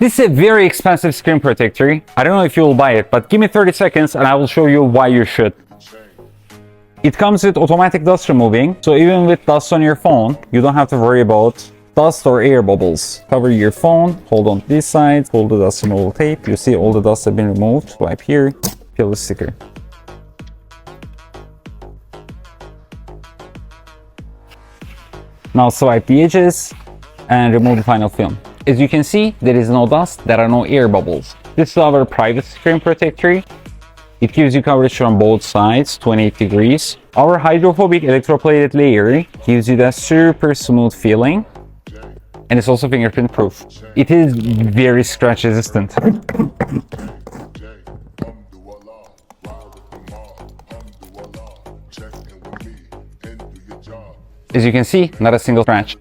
This is a very expensive screen protector. I don't know if you will buy it, but give me 30 seconds and I will show you why you should. It comes with automatic dust removing, so even with dust on your phone, you don't have to worry about dust or air bubbles. Cover your phone, hold on to this side, pull the dust removal tape. You see all the dust have been removed. Swipe here, peel the sticker. Now swipe the edges and remove the final film. As you can see, there is no dust, there are no air bubbles. This is our private screen protector. It gives you coverage from both sides, 28 degrees. Our hydrophobic electroplated layer gives you that super smooth feeling. And it's also fingerprint proof. It is very scratch resistant. As you can see, not a single scratch.